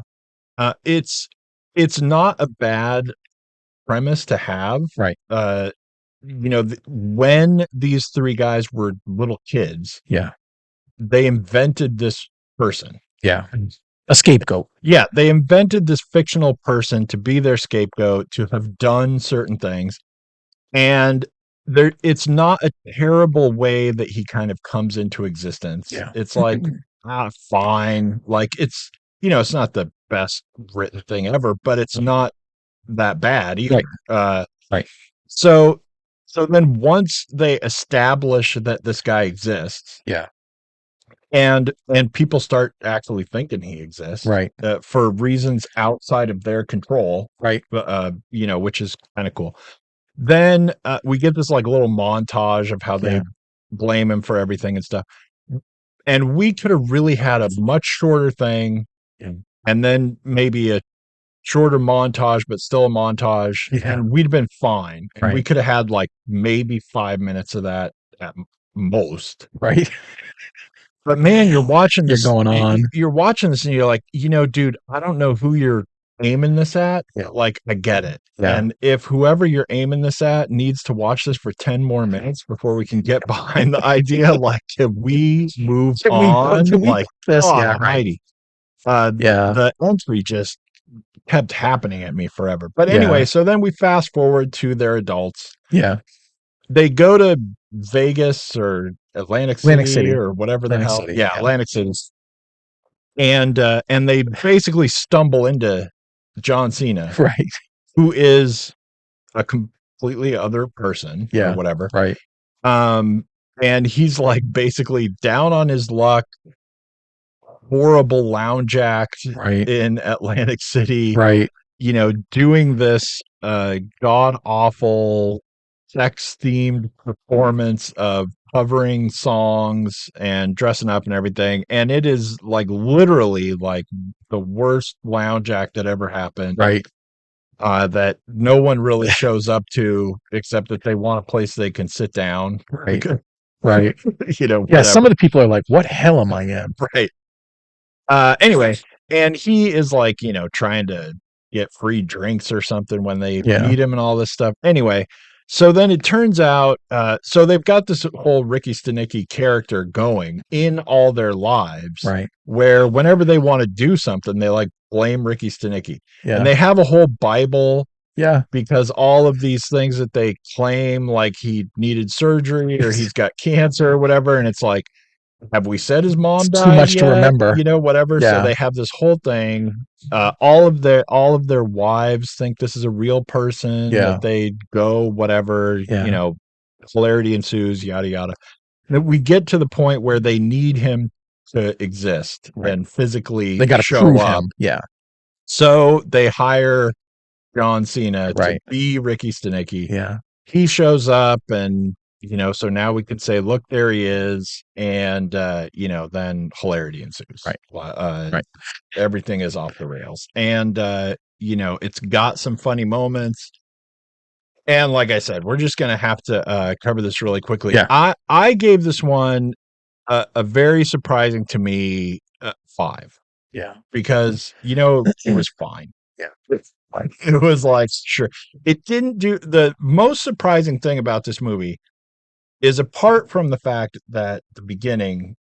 It's not a bad premise to have. right. Uh, when these three guys were little kids, Yeah, they invented this person. yeah. A scapegoat. Yeah, they invented this fictional person to be their scapegoat, to have done certain things. And it's not a terrible way that he kind of comes into existence. Yeah. It's like, fine. Like it's not the best written thing ever, but it's not that bad either. Right. Right. So so then once they establish that this guy exists Yeah. and people start actually thinking he exists Right. for reasons outside of their control, Right. which is kind of cool. Then we get this like little montage of how they Yeah. blame him for everything and stuff. And we could have really had a much shorter thing Yeah. and then maybe a shorter montage, but still a montage, Yeah. and we'd been fine. And we Right. could have had like maybe 5 minutes of that at most. Right. But man, you're watching You're this, going on. you're watching this, and you're like, dude, I don't know who you're aiming this at. Yeah. Like, I get it. Yeah. And if whoever you're aiming this at needs to watch this for 10 more minutes before we can get behind the idea, like, can we move on? Can we Like, put this? God Yeah. Right. almighty. Yeah. The entry just kept happening at me forever. But Yeah. anyway, so then we fast forward to their adults. Yeah. They go to Vegas or Atlantic City or whatever the Atlantic hell. City, Yeah, yeah. Atlantic City. And they basically stumble into John Cena, Right. who is a completely other person or Yeah. whatever. Right. And he's like basically down on his luck, horrible lounge act Right. in Atlantic City, Right. doing this god awful sex themed performance of covering songs and dressing up and everything. And it is like literally like the worst lounge act that ever happened. Right. That no one really shows up to except that they want a place they can sit down. Right. Right. Yeah. Whatever. Some of the people are like, "What hell am I in?" Right. Anyway, and he is like, trying to get free drinks or something when they Yeah. meet him and all this stuff. Anyway, so then it turns out, so they've got this whole Ricky Stanicky character going in all their lives, Right. where whenever they want to do something, they like blame Ricky Stanicky. Yeah. And they have a whole Bible Yeah. because all of these things that they claim, like he needed surgery or he's got cancer or whatever, and it's like, have we said his mom It's died too much to yet? remember. Whatever. So Yeah. they have this whole thing. All of their wives think this is a real person Yeah. that they go whatever. Yeah. Hilarity ensues. Yada yada. And we get to the point where they need him to exist Right. and physically They got to show prove up. him. Yeah. So they hire John Cena to Right. be Ricky Stanicky. Yeah. He shows up and so now we could say, look, there he is. And, then hilarity ensues. Right. Right. Everything is off the rails. And, it's got some funny moments. And like I said, we're just going to have to cover this really quickly. Yeah. I gave this one a very surprising to me 5. Yeah. because it was fine. Yeah. It was like, sure, it didn't do the most surprising thing about this movie is apart from the fact that the beginning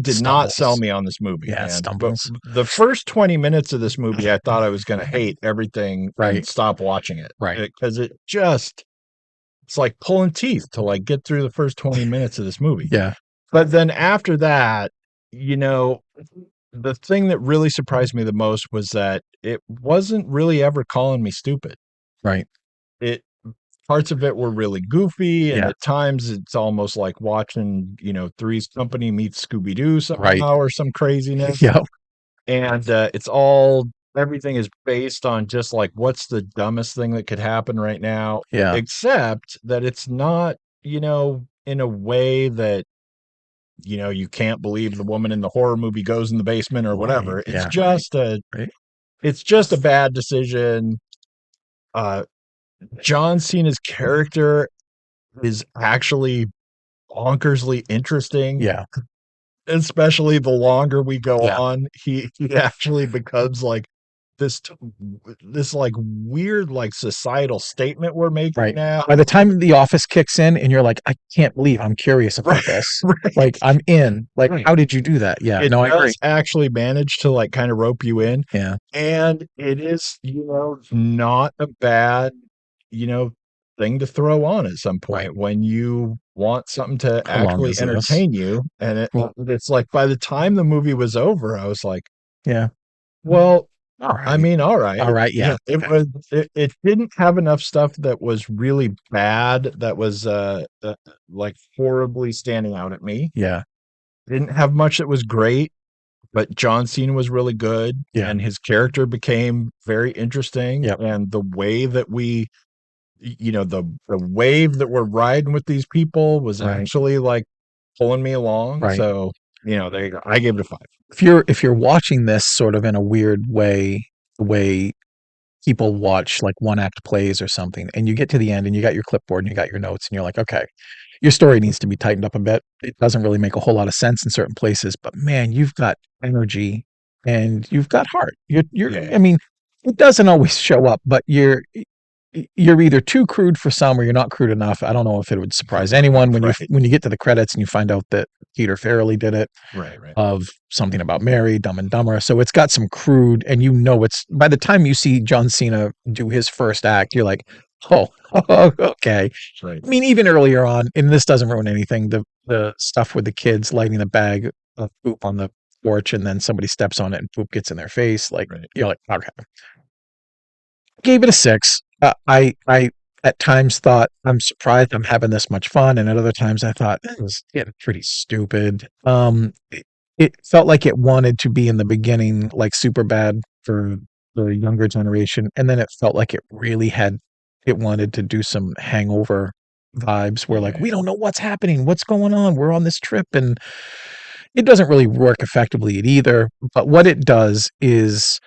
did not sell Stumbles. me on this movie, Yeah, it man. But stumbles. the first 20 minutes of this movie, I thought I was going to hate everything and Right. stop watching it Right. because it's like pulling teeth to like get through the first 20 minutes of this movie. Yeah. But then after that, you know, the thing that really surprised me the most was that it wasn't really ever calling me stupid. Right. It Parts of it were really goofy, and Yeah. at times it's almost like watching, Three's Company meets Scooby Doo Right. somehow or some craziness. Yeah. And everything is based on just like what's the dumbest thing that could happen right now, Yeah. except that it's not, in a way that you can't believe the woman in the horror movie goes in the basement or Right. whatever. It's Yeah. Right. just a Right. it's just a bad decision. Uh John Cena's character is actually bonkersly interesting, Yeah. especially the longer we go Yeah. on. He actually becomes like this t- this like weird like societal statement we're making Right. now. By the time The Office kicks in and you're like, I can't believe I'm curious Right, about this. right. Like I'm in. Like, Right. how did you do that? Yeah. It No, I agree. does actually manage to like kind of rope you in, Yeah. and it is, not a bad, you know, thing to throw on at some Right. point when you want something to How long actually is this? entertain you. And Well, it's like by the time the movie was over, I was like, yeah. well, All I right. mean, all All right. right. Yeah, Yeah. Okay. it didn't have enough stuff that was really bad, that was like horribly standing out at me. Yeah. Didn't have much that was great, but John Cena was really good, Yeah. and his character became very interesting, Yep. and the way that the wave that we're riding with these people was Right. actually like pulling me along. Right. So, there you go. I gave it a 5. If you're watching this sort of in a weird way, the way people watch like one act plays or something, and you get to the end and you got your clipboard and you got your notes and you're like, okay, your story needs to be tightened up a bit. It doesn't really make a whole lot of sense in certain places, but man, you've got energy and you've got heart. Yeah. I mean, it doesn't always show up, but you're either too crude for some or you're not crude enough. I don't know if it would surprise anyone when you Right. when you get to the credits and you find out that Peter Farrelly did it, Right. Right. of Something About Mary, Dumb and Dumber. So it's got some crude, and it's by the time you see John Cena do his first act, you're like, oh, okay. Right. I mean, even earlier on, and this doesn't ruin anything, the stuff with the kids lighting the bag of poop on the porch, and then somebody steps on it and poop gets in their face. Like Right. you're like, okay. Gave it a 6. I at times thought, I'm surprised I'm having this much fun, and at other times I thought this is getting pretty stupid. It felt like it wanted to be in the beginning like super bad for the younger generation, and then it felt like it wanted to do some hangover vibes where like Yeah. we don't know what's happening, what's going on, we're on this trip, and it doesn't really work effectively at either. But what it does is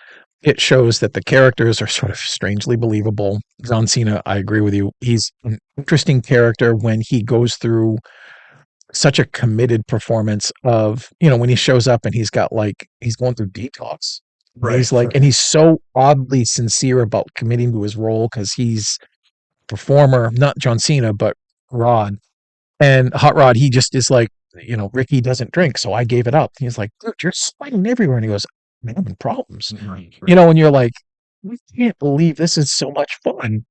it shows that the characters are sort of strangely believable. John Cena, I agree with you. He's an interesting character when he goes through such a committed performance of, when he shows up and he's going through detox. And Right. and he's so oddly sincere about committing to his role because he's a performer, not John Cena, but Rod. And Hot Rod, he just is like, Ricky doesn't drink, so I gave it up. He's like, dude, you're sweating everywhere. And he goes, man, I'm in problems. Right. Right. And you're like, we can't believe this is so much fun.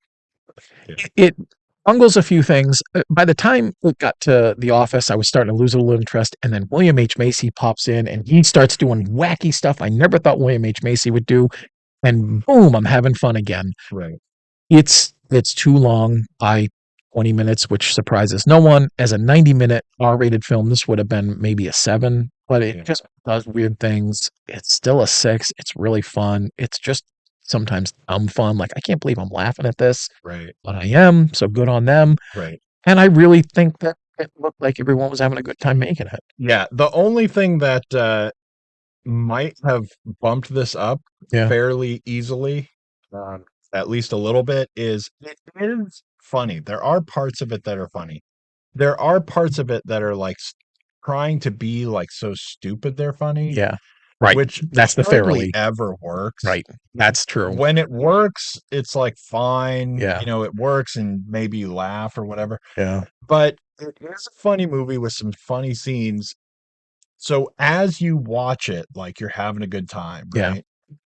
Yeah. It bungles a few things. By the time it got to The Office, I was starting to lose a little interest. And then William H. Macy pops in and he starts doing wacky stuff I never thought William H. Macy would do. And boom, I'm having fun again. Right. It's too long by 20 minutes, which surprises no one. As a 90-minute R-rated film, this would have been maybe a 7, but it Yeah. just does weird things. It's still a 6. It's really fun. It's just sometimes dumb fun. Like, I can't believe I'm laughing at this, Right. but I am, so good on them. Right. And I really think that it looked like everyone was having a good time making it. Yeah. The only thing that might have bumped this up Yeah. fairly easily, um, at least a little bit, is it is funny. There are parts of it that are funny. There are parts of it that are like trying to be like so stupid they're funny. Yeah. Right. which That's the hardly thoroughly. ever works. Right. That's true. When it works, it's like fine, Yeah. you know, it works and maybe you laugh or whatever. Yeah. But it is a funny movie with some funny scenes. So as you watch it, like you're having a good time, Yeah. right?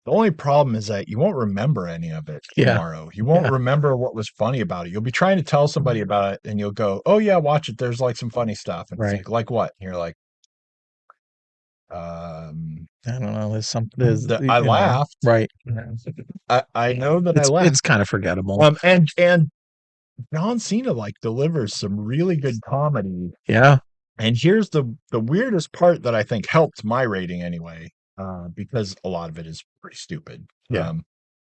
The only problem is that you won't remember any of it Yeah. tomorrow. You won't Yeah. remember what was funny about it. You'll be trying to tell somebody about it and you'll go, "Oh yeah, watch it. There's like some funny stuff." And it's Right. like what? And you're like, um, I don't know. There's some. There's I you know. laughed. Right. I know that I It's laughed. kind of forgettable. And John Cena like delivers some really good comedy. Yeah. And here's the weirdest part that I think helped my rating anyway, because a lot of it is pretty stupid. Yeah.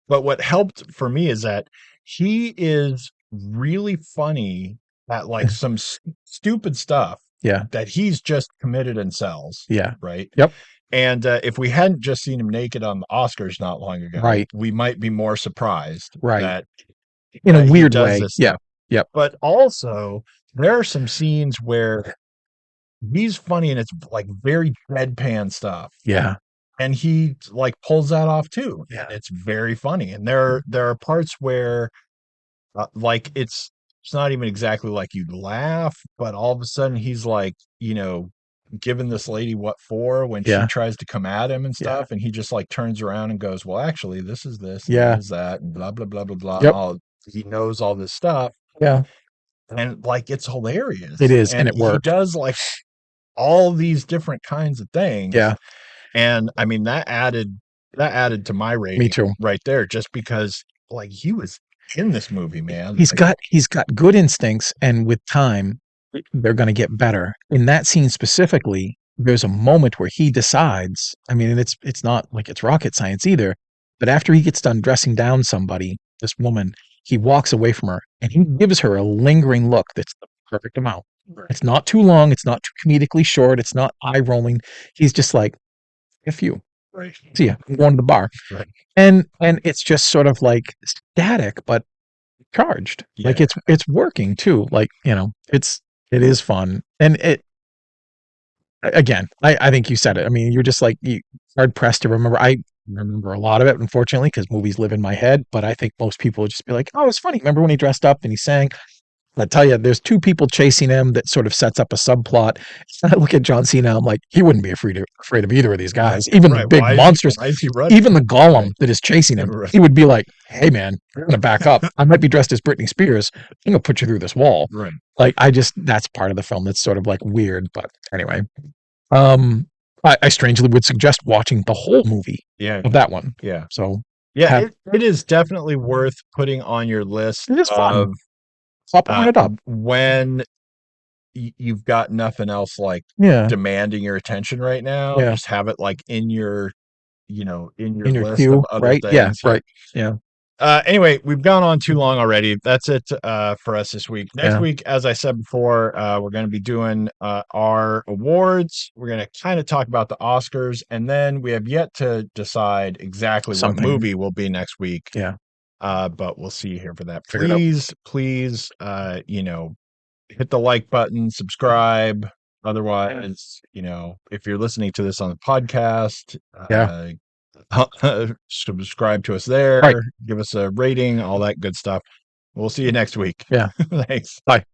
But what helped for me is that he is really funny at like some stupid stuff Yeah. that he's just committed and sells, Yeah. right? Yep. And if we hadn't just seen him naked on the Oscars not long ago, Right. we might be more surprised Right. that In a he weird does way. this Yeah. stuff. Yep. But also, there are some scenes where he's funny and it's like very deadpan stuff. Yeah. And he like pulls that off too. Yeah. It's very funny. And there are parts where like it's not even exactly like you'd laugh, but all of a sudden he's like, you know, giving this lady what for when she Yeah. tries to come at him and Yeah. stuff, and he just like turns around and goes, "Well, actually, this is this and Yeah. that is that, and blah blah blah blah blah." And Yep. all he knows all this stuff, Yeah. and like it's It hilarious. is, and And it he works. does like all these different kinds of things. Yeah. And I mean that added to my Me rating too. right there, just because like he was in this movie, man. He's Like, got good instincts, and with time, they're going to get better. In that scene specifically, there's a moment where he decides. I mean, and it's not like it's rocket science either. But after he gets done dressing down somebody, this woman, he walks away from her and he gives her a lingering look that's the perfect amount. It's not too long. It's not too comedically short. It's not eye rolling. He's just like, "If you right, see ya, I'm going to the bar," right. and it's just sort of like static, but charged. Yeah, Like it's working too. Like, it is fun. And it again, I think you said it. I mean, you're just like you hard pressed to remember. I remember a lot of it, unfortunately, because movies live in my head. But I think most people would just be like, "Oh, it's funny. Remember when he dressed up and he sang?" I tell you, there's two people chasing him that sort of sets up a subplot. I look at John Cena, I'm like, he wouldn't be afraid of either of these guys. Even the right. big monsters, Why is he running? even the golem Right, that is chasing him, right, he would be like, "Hey man, you're gonna back up. I might be dressed as Britney Spears. I'm gonna put you through this wall." right. Like that's part of the film that's sort of like weird. But anyway, um, I strangely would suggest watching the whole movie Yeah, of that one. yeah, So yeah. have It is definitely worth putting on your list it is of fun. Stop on it up. when you've got nothing else like Yeah, demanding your attention right now. yeah. Just have it like in your, you know, in your In your list of queue, other right? Yeah, things. Yeah. right. Yeah, Anyway, we've gone on too long already. That's it for us this week. Next yeah. week, as I said before, we're going to be doing our awards. We're going to kind of talk about the Oscars, and then we have yet to decide exactly what Something. movie will be next week. Yeah. But we'll see you here for that. Figure it out. Please, you know, hit the like button, subscribe. Otherwise, you know, if you're listening to this on the podcast, Yeah. subscribe to us Right. there, give us a rating, all that good stuff. We'll see you next week. Yeah. Thanks. Bye.